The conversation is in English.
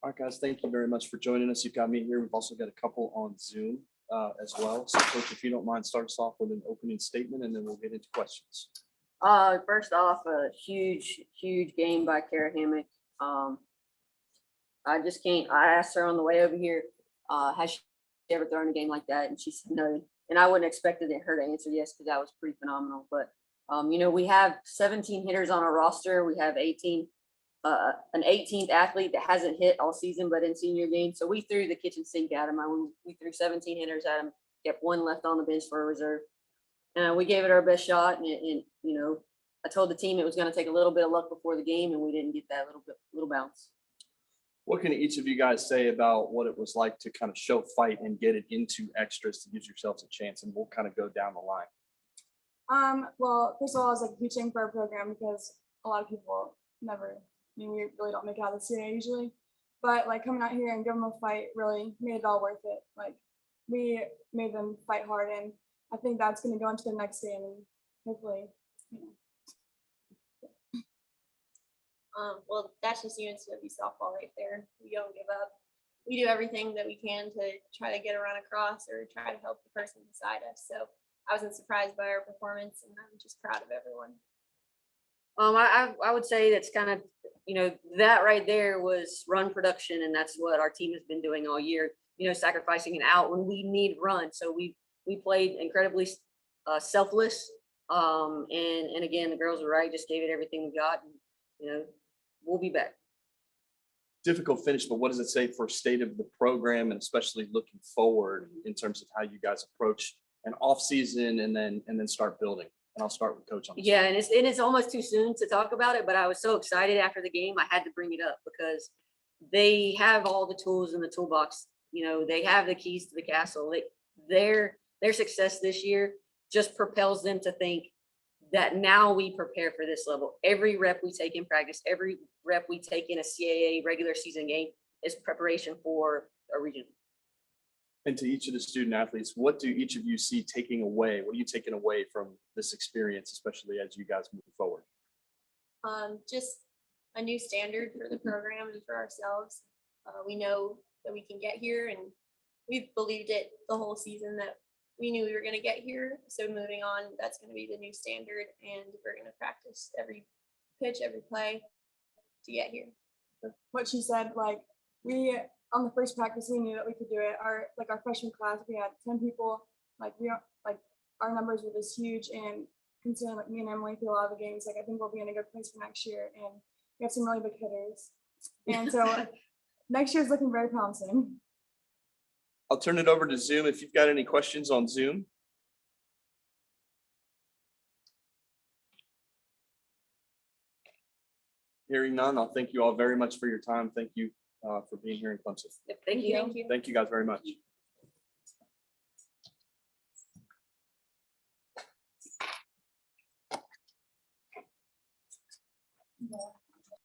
All right, guys, thank you very much for joining us. You've got me here. We've also got a couple on Zoom as well. So, Coach, if you don't mind, start us off with an opening statement, and then we'll get into questions. First off, a huge game by Kara Hammock. I just can't. I asked her on the way over here, has she ever thrown a game like that? And she said no. And I wouldn't expect her to answer yes, because that was pretty phenomenal. But we have 17 hitters on our roster. We have an 18th athlete that hasn't hit all season, but in senior game. So we threw the kitchen sink at him. We threw 17 hitters at him, kept one left on the bench for a reserve. We gave it our best shot, and I told the team it was going to take a little bit of luck before the game, and we didn't get that little bounce. What can each of you guys say about what it was like to kind of show fight and get it into extras to give yourselves a chance? And we'll kind of go down the line. Well, first of all, it's like a huge thing for our program because a lot of people never, we really don't make it out of the CAA usually. But like coming out here and giving them a fight really made it all worth it. Like we made them fight hard, and I think that's going to go into the next game, and hopefully, Well, that's just UNCW softball right there. We don't give up. We do everything that we can to try to get a run across or try to help the person beside us. So I wasn't surprised by our performance, and I'm just proud of everyone. I would say that's kind of, that right there was run production, and that's what our team has been doing all year, sacrificing an out when we need run. So we played incredibly selfless. And again, the girls were right, just gave it everything we got. And, we'll be back. Difficult finish, but what does it say for state of the program, and especially looking forward in terms of how you guys approach an off season and then start building? And I'll start with Coach on this. Yeah, and it's almost too soon to talk about it, but I was so excited after the game, I had to bring it up because they have all the tools in the toolbox. They have the keys to the castle. Their success this year just propels them to think that now we prepare for this level. Every rep we take in practice, every rep we take in a CAA regular season game is preparation for a regional. And to each of the student athletes, what do each of you see taking away? What are you taking away from this experience, especially as you guys move forward? Just a new standard for the program and for ourselves. We know that we can get here, and we've believed it the whole season that we knew we were going to get here. So moving on, that's going to be the new standard, and we're going to practice every pitch, every play to get here. what she said, like we on the first practice we knew that we could do it. Our freshman class, we had 10 people. Our numbers were just huge, and considering me and Emily through a lot of the games, I think we'll be in a good place for next year, and we have some really big hitters, and so next year is looking very promising. I'll turn it over to Zoom if you've got any questions on Zoom. Hearing none, I'll thank you all very much for your time. Thank you for being here in Clemson. Thank you. Thank you. Thank you guys very much.